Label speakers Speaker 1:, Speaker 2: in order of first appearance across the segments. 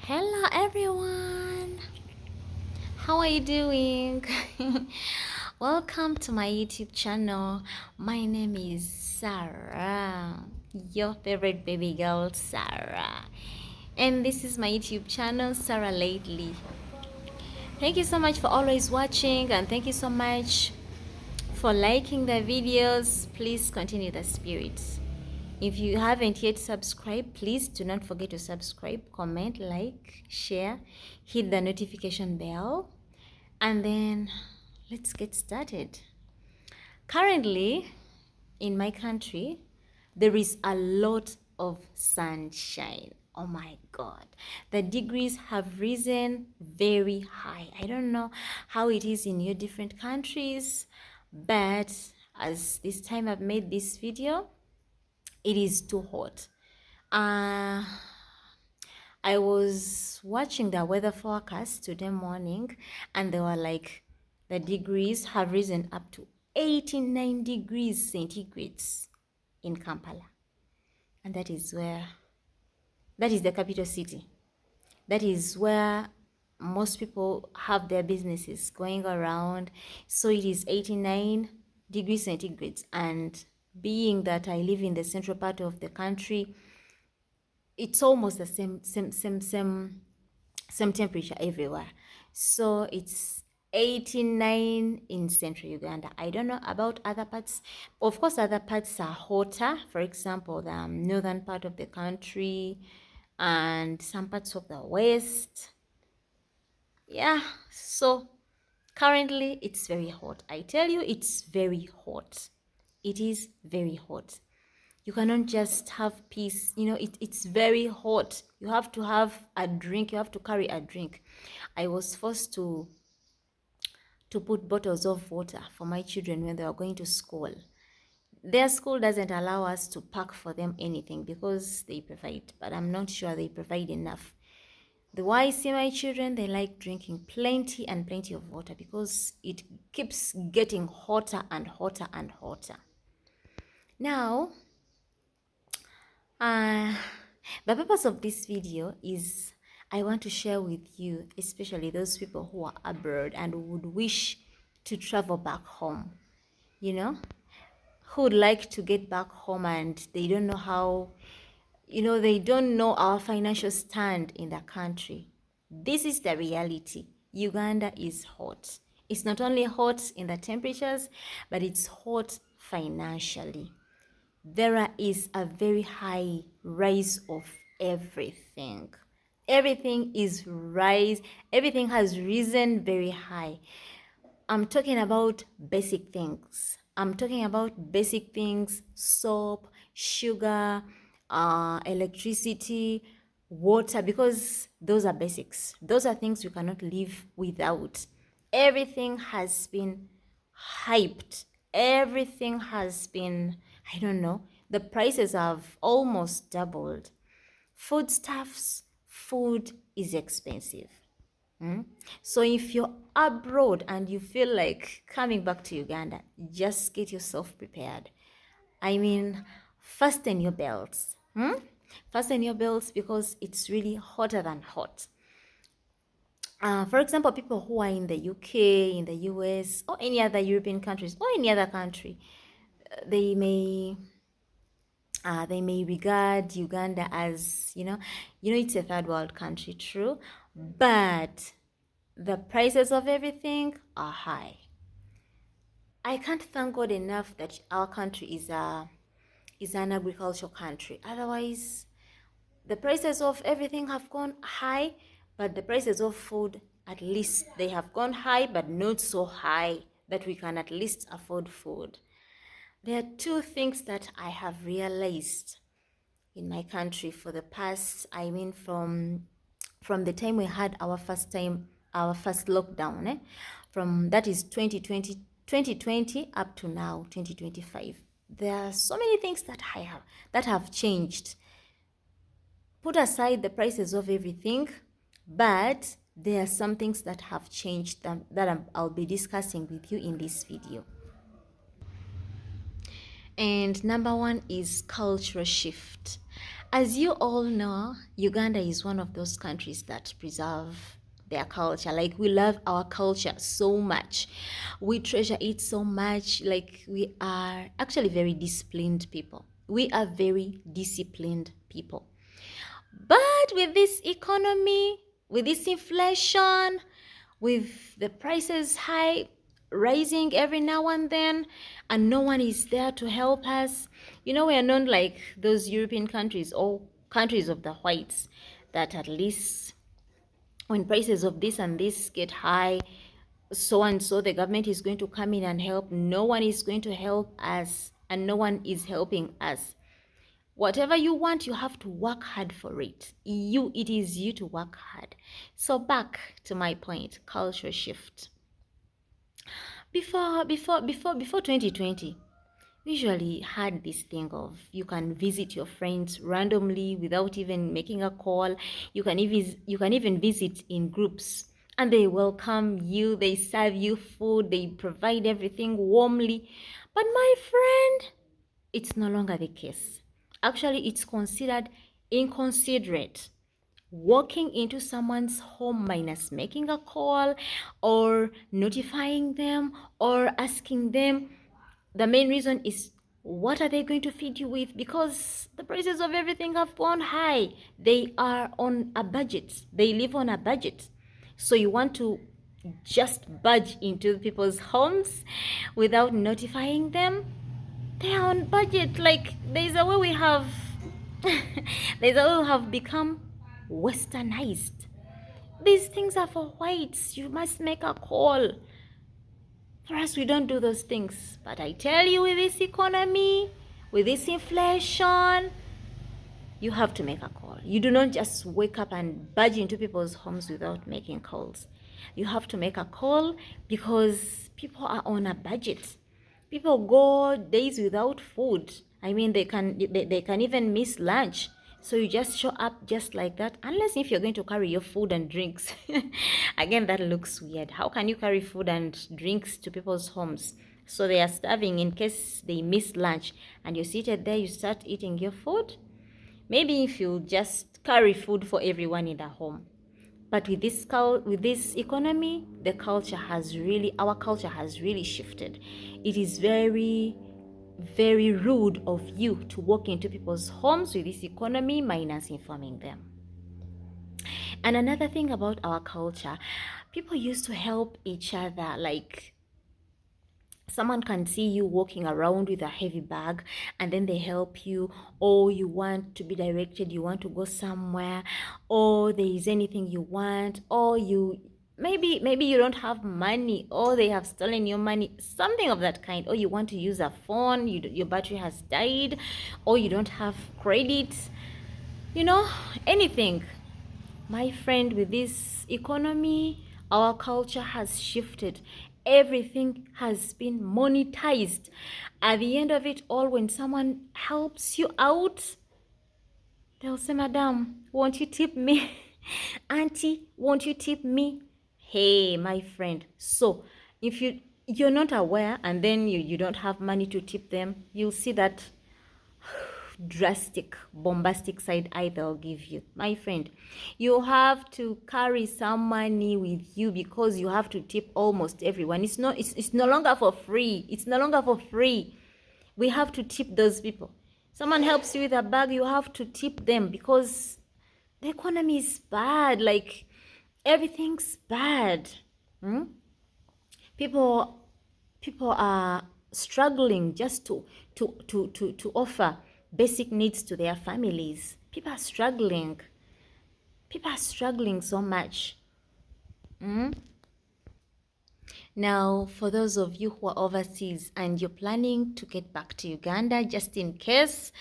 Speaker 1: Hello everyone, how are you doing? Welcome to my YouTube channel. My name is Sarah, your favorite baby girl Sarah, and this is my YouTube channel, Sarah Lately. Thank you so much for always watching, and thank you so much for liking the videos. Please continue the spirit. If you haven't yet subscribed, please do not forget to subscribe, comment, like, share, hit the notification bell, and then let's get started. Currently, in my country, there is a lot of sunshine. Oh my God. The degrees have risen very high. I don't know how it is in your different countries, but as this time I've made this video, it is too hot. I was watching the weather forecast today morning, and they were like, the degrees have risen up to 89 degrees centigrades in Kampala. And that is the capital city. That is where most people have their businesses going around. So it is 89 degrees centigrades. And being that I live in the central part of the country, it's almost the same temperature everywhere. So it's 89 in central Uganda. I don't know about other parts. Of course, other parts are hotter. For example, the northern part of the country and some parts of the west. Yeah, so currently it's very hot. I tell you, it's very hot. It is very hot. You cannot just have peace. It's very hot. You have to have a drink. You have to carry a drink. I was forced to put bottles of water for my children when they were going to school. Their school doesn't allow us to pack for them anything because they provide, but I'm not sure they provide enough. The way I see my children, they like drinking plenty and plenty of water because it keeps getting hotter and hotter and hotter. Now, the purpose of this video is I want to share with you, especially those people who are abroad and would wish to travel back home, who would like to get back home and they don't know how, they don't know our financial stand in the country. This is the reality. Uganda is hot. It's not only hot in the temperatures, but it's hot financially. There is a very high rise of everything. Everything has risen very high. I'm talking about basic things. Soap, sugar, electricity, water, because those are basics. Those are things you cannot live without. Everything has been hyped. Everything has been, I don't know, the prices have almost doubled. Food is expensive. So if you're abroad and you feel like coming back to Uganda, just get yourself prepared. I mean, fasten your belts. Fasten your belts because it's really hotter than hot. For example, people who are in the UK, in the US, or any other European countries, or any other country, they may regard Uganda as, it's a third world country, true, but the prices of everything are high. I can't thank God enough that our country is an agricultural country. Otherwise, the prices of everything have gone high, but the prices of food, at least they have gone high, but not so high that we can at least afford food. There are two things that I have realized in my country for the past, from the time we had our first lockdown, from that is 2020 up to now 2025. There are so many things that have changed. Put aside the prices of everything, but there are some things that have changed that I'll be discussing with you in this video. And number one is cultural shift. As you all know, Uganda is one of those countries that preserve their culture. Like, we love our culture so much. We treasure it so much. Like, we are actually very disciplined people. We are very disciplined people. But with this economy, with this inflation, with the prices high, rising every now and then, and no one is there to help us. You know, we are not like those European countries or countries of the whites that at least when prices of this and this get high, so and so the government is going to come in and help. No one is going to help us, and no one is helping us. Whatever you want, you have to work hard for it. It is you to work hard. So back to my point, culture shift. Before 2020, we usually had this thing of you can visit your friends randomly without even making a call. You can even visit in groups, and they welcome you, they serve you food, they provide everything warmly. But my friend, it's no longer the case. Actually, it's considered inconsiderate walking into someone's home minus making a call or notifying them or asking them. The main reason is, what are they going to feed you with? Because the prices of everything have gone high. They are on a budget, they live on a budget. So you want to just budge into people's homes without notifying them? They are on budget. Like, there's a way we have there's a way we have become westernized. These things are for whites. You must make a call. For us, we don't do those things. But I tell you, with this economy, with this inflation, you have to make a call. You do not just wake up and barge into people's homes without making calls. You have to make a call because people are on a budget. People go days without food. I mean, they can even miss lunch. So you just show up just like that, unless if you're going to carry your food and drinks. Again, that looks weird. How can you carry food and drinks to people's homes? So they are starving in case they miss lunch, and you're seated there, you start eating your food. Maybe if you just carry food for everyone in the home. But with this economy, our culture has really shifted. It is very, very rude of you to walk into people's homes with this economy minus informing them. And another thing about our culture, people used to help each other. Like, someone can see you walking around with a heavy bag, and then they help you, or you want to be directed, you want to go somewhere, or there is anything you want, or maybe you don't have money, or they have stolen your money, something of that kind, or you want to use a phone, your battery has died, or you don't have credit, anything. My friend, with this economy, our culture has shifted. Everything has been monetized. At the end of it all, when someone helps you out, they'll say, Madam, won't you tip me? Auntie, won't you tip me? Hey, my friend. So if you're not aware, and then you don't have money to tip them, you'll see that drastic, bombastic side eye they'll give you. My friend, you have to carry some money with you because you have to tip almost everyone. It's no longer for free. It's no longer for free. We have to tip those people. Someone helps you with a bag, you have to tip them because the economy is bad. Like, everything's bad. People are struggling just to offer basic needs to their families. People are struggling so much. Now, for those of you who are overseas and you're planning to get back to Uganda, just in case,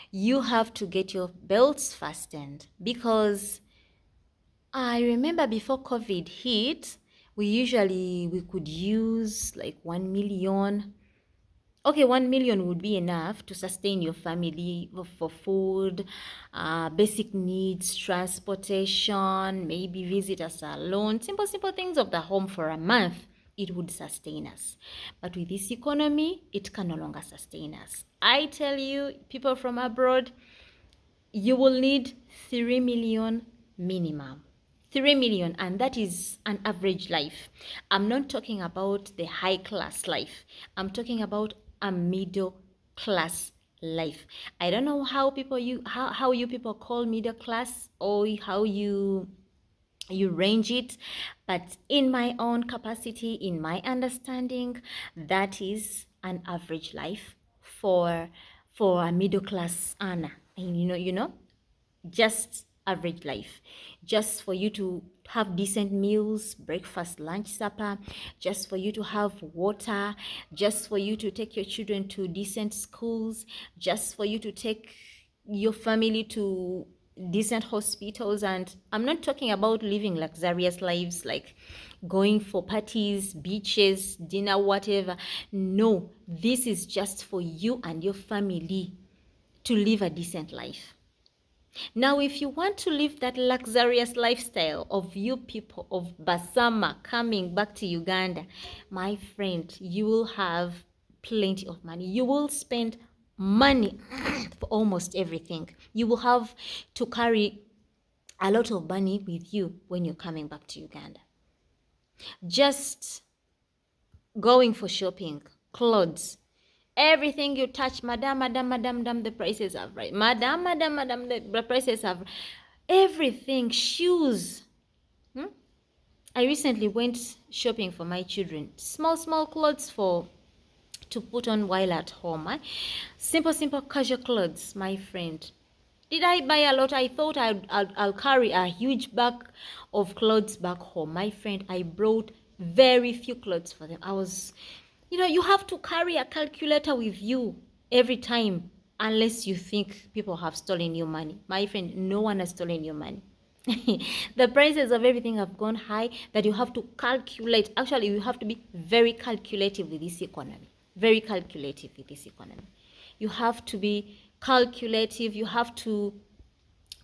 Speaker 1: you have to get your belts fastened, because I remember before COVID hit, we could use like 1 million. Okay, 1 million would be enough to sustain your family for food, basic needs, transportation, maybe visit a salon, simple things of the home for a month. It would sustain us. But with this economy, it can no longer sustain us. I tell you, people from abroad, you will need 3 million minimum. 3 million, and that is an average life. I'm not talking about the high class life. I'm talking about a middle class life. I don't know how how you people call middle class, or how you range it, but in my own capacity, in my understanding, that is an average life for a middle class earner. And just average life, just for you to have decent meals, breakfast, lunch, supper, just for you to have water, just for you to take your children to decent schools, just for you to take your family to decent hospitals. And I'm not talking about living luxurious lives like going for parties, beaches, dinner, whatever. No, this is just for you and your family to live a decent life. Now, if you want to live that luxurious lifestyle of you people of Basama coming back to Uganda, my friend, you will have plenty of money. You will spend money for almost everything. You will have to carry a lot of money with you when you're coming back to Uganda. Just going for shopping, clothes, everything you touch, madam, the prices have right. Madam, the prices have everything, shoes. I recently went shopping for my children. Small clothes for to put on while at home. Simple casual clothes, my friend. Did I buy a lot? I thought I'll carry a huge bag of clothes back home. My friend, I brought very few clothes for them. You have to carry a calculator with you every time, unless you think people have stolen your money. My friend, no one has stolen your money. The prices of everything have gone high that you have to calculate. Actually, you have to be very calculative with this economy. Very calculative with this economy. You have to be calculative. You have to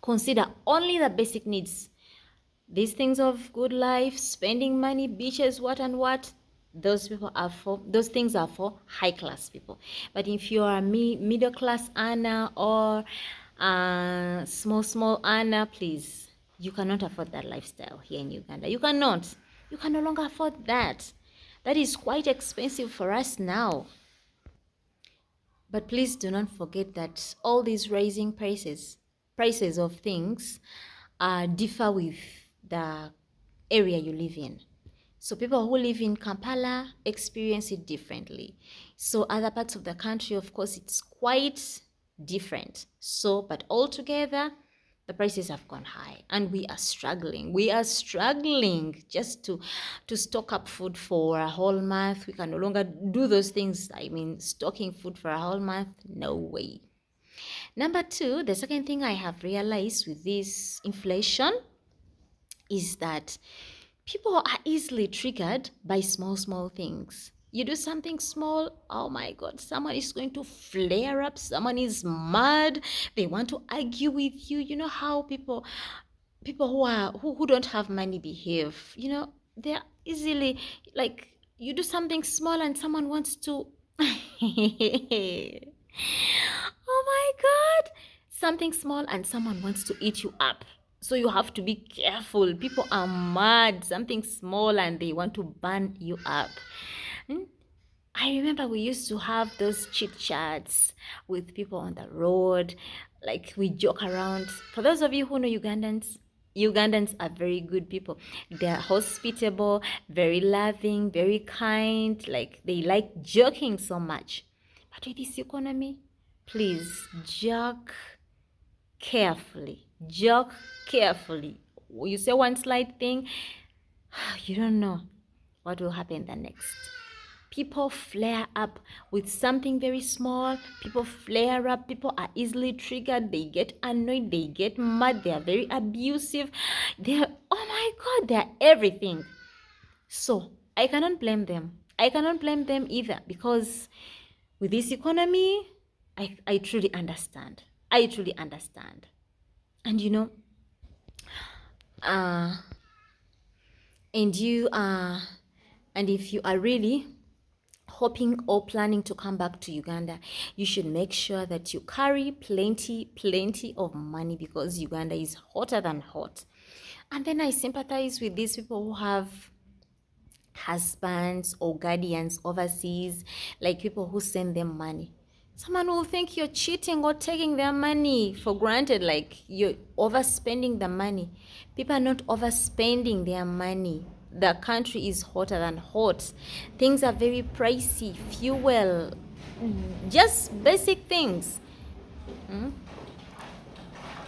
Speaker 1: consider only the basic needs. These things of good life, spending money, beaches, what and what, those things are for high class people. But if you are a middle class earner or small earner, please, you cannot afford that lifestyle here in Uganda. You cannot. You can no longer afford that. That is quite expensive for us now. But please do not forget that all these rising prices of things differ with the area you live in. So people who live in Kampala experience it differently. So other parts of the country, of course, it's quite different. So, but altogether, the prices have gone high and we are struggling. We are struggling just to stock up food for a whole month. We can no longer do those things. I mean, stocking food for a whole month, no way. Number two, the second thing I have realized with this inflation is that people are easily triggered by small things. You do something small, oh my God, someone is going to flare up, someone is mad, they want to argue with you. You know how people who don't have money behave. They're easily, like, you do something small and someone wants to oh my God, something small and someone wants to eat you up. So you have to be careful. People are mad. Something small and they want to burn you up. I remember we used to have those chit chats with people on the road. Like, we joke around. For those of you who know Ugandans are very good people. They're hospitable, very loving, very kind. Like, they like joking so much. But with this economy, please joke carefully. Joke carefully. You say one slight thing, you don't know what will happen the next. People flare up with something very small. People flare up. People are easily triggered. They get annoyed. They get mad. They are very abusive. Oh my God, they're everything. So I cannot blame them. I cannot blame them either, because with this economy, I truly understand. I truly understand. And uh, and you and if you are really hoping or planning to come back to Uganda, you should make sure that you carry plenty of money, because Uganda is hotter than hot. And then I sympathize with these people who have husbands or guardians overseas, like people who send them money. Someone will think you're cheating or taking their money for granted, like you're overspending the money. People are not overspending their money. The country is hotter than hot. Things are very pricey. Fuel, just basic things.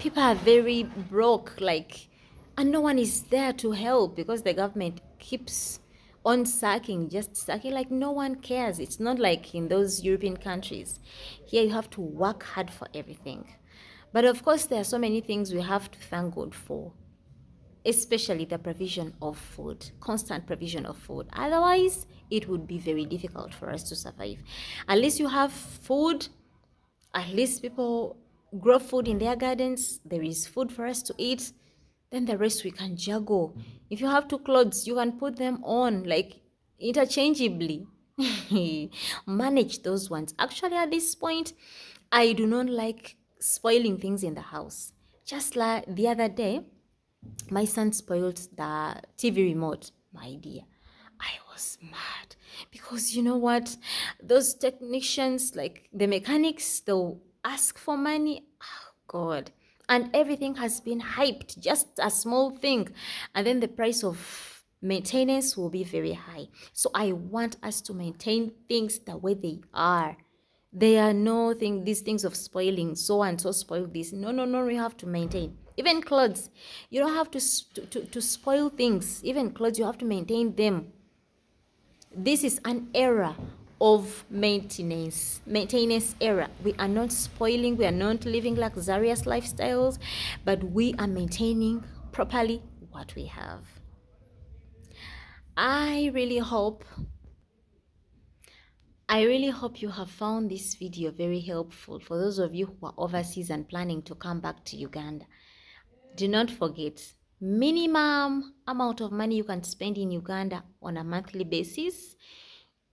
Speaker 1: People are very broke, like, and no one is there to help, because the government keeps on just sacking, like no one cares. It's not like in those European countries. Here you have to work hard for everything. But of course, there are so many things we have to thank God for, especially the provision of food, constant provision of food. Otherwise, it would be very difficult for us to survive. At least you have food. At least people grow food in their gardens. There is food for us to eat. Then the rest we can juggle. If you have two clothes, you can put them on like interchangeably. Manage those ones. Actually, at this point, I do not like spoiling things in the house. Just like the other day, my son spoiled the TV remote, my dear. I was mad, because you know what? Those technicians, like the mechanics, they'll ask for money. Oh, God. And everything has been hyped, just a small thing. And then the price of maintenance will be very high. So I want us to maintain things the way they are. There are no these things of spoiling, so and so spoil this. No, no, no, we have to maintain. Even clothes, you don't have to spoil things. Even clothes, you have to maintain them. This is an era of maintenance era. We are not spoiling, we are not living luxurious lifestyles, but we are maintaining properly what we have. I really hope you have found this video very helpful for those of you who are overseas and planning to come back to Uganda. Do not forget, minimum amount of money you can spend in Uganda on a monthly basis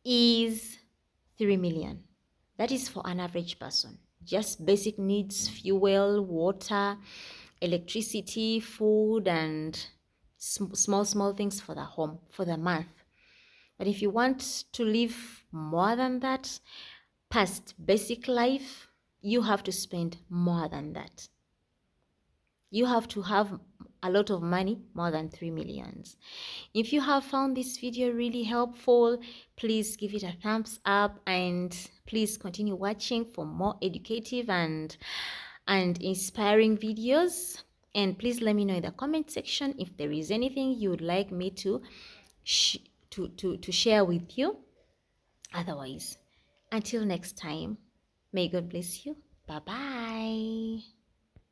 Speaker 1: is 3 million. That is for an average person. Just basic needs, fuel, water, electricity, food, and small things for the home, for the month. But if you want to live more than that, past basic life, you have to spend more than that. You have to have a lot of money, more than 3 millions. If you have found this video really helpful, please give it a thumbs up, and please continue watching for more educative and inspiring videos. And please let me know in the comment section if there is anything you would like me to share with you. Otherwise, until next time, may God bless you. Bye bye.